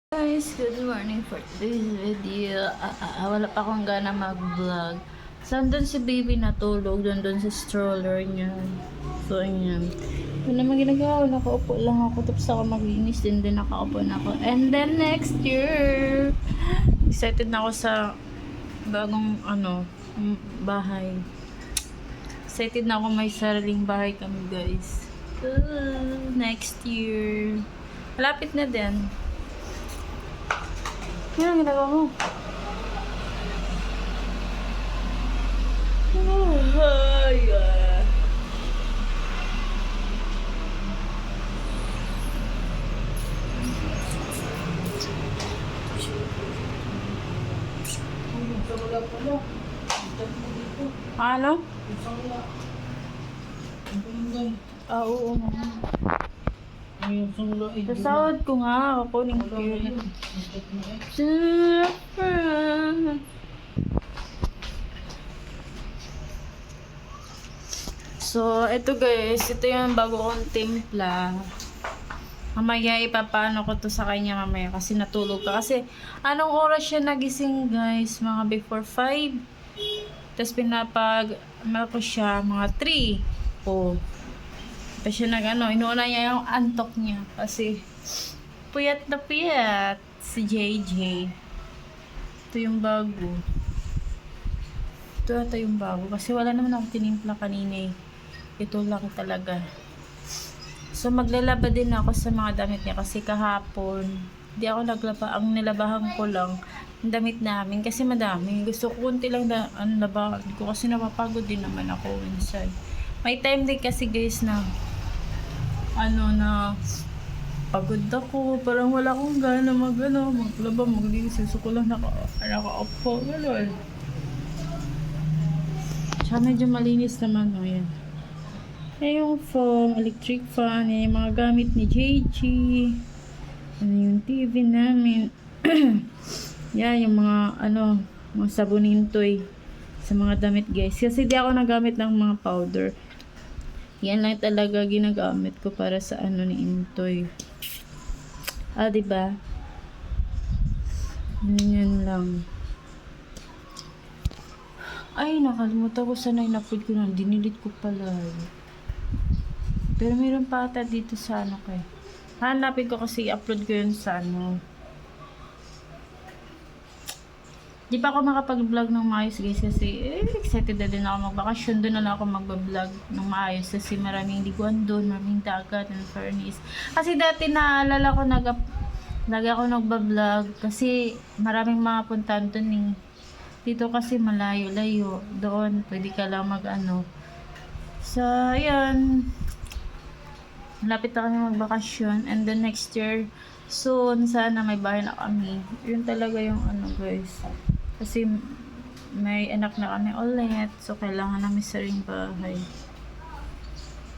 Guys, good morning for today's video. Wala pa akong gana mag-vlog. Saan si baby natulog? Doon sa stroller niya. So, ayan. Ano naman ginagawa? Nakaupo lang ako. Tapos ako maglinis din nakaupo na ako. And then next year, excited na ako sa bagong bahay. Excited na ako may sariling bahay kami, guys. Next year. Malapit na din. Yan ang ginagawa mo. Ano? Oo nga. Sa sahod ko nga, kukunin ko yun. So, ito guys, ito yung bago kong timpla. Mamaya ipapano ko to sa kanya mamaya kasi natulog ka. Kasi, anong oras siya nagising guys? Mga before 5. Tapos ko siya mga 3. Oh. Tapos siya inuuna niya yung antok niya. Kasi, puyat na puyat si JJ. Ito yung bago. Ito yung bago. Kasi wala naman ako tinimpla kanina eh. Ito lang talaga. So, maglalaba din ako sa mga damit niya. Kasi kahapon, di ako naglaba. Ang nilabahan ko lang, ang damit namin. Kasi madami. Gusto ko kunti lang labahan ko. Kasi napapagod din naman ako minsan. May time din kasi guys na pagod ako, parang wala akong gana maglaba, maglinis. Gusto ko lang naka-opo, gano'n. Tsaka medyo malinis naman, yan. Yung phone, electric fan, yung mga gamit ni JG. Yung TV namin. Yan, yung mga, mga sabunintoy sa mga damit, guys. Kasi di ako nagamit ng mga powder. Yan lang talaga ginagamit ko para sa ni Intoy. Diba? Yan lang. Ay, nakalimutan ko sana in-upload ko na. Dinilit ko pala. Pero mayroon pa ata dito sa kay. Hanapin ko kasi i-upload ko yun sa Di pa ako makapag-vlog ng maayos guys kasi excited na din ako magbakasyon. Doon na lang ako mag-vlog ng maayos kasi maraming liguan doon, maraming dagat and furnace. Kasi dati naalala ko lagi ako nagba-vlog kasi maraming mga puntahan doon eh. Dito kasi malayo-layo. Doon pwede ka lang So, ayan. Malapit na kami magbakasyon and then next year soon sana may bahay na kami. Yun talaga yung guys. Kasi may anak na kami ulit. So, kailangan namin sariling bahay.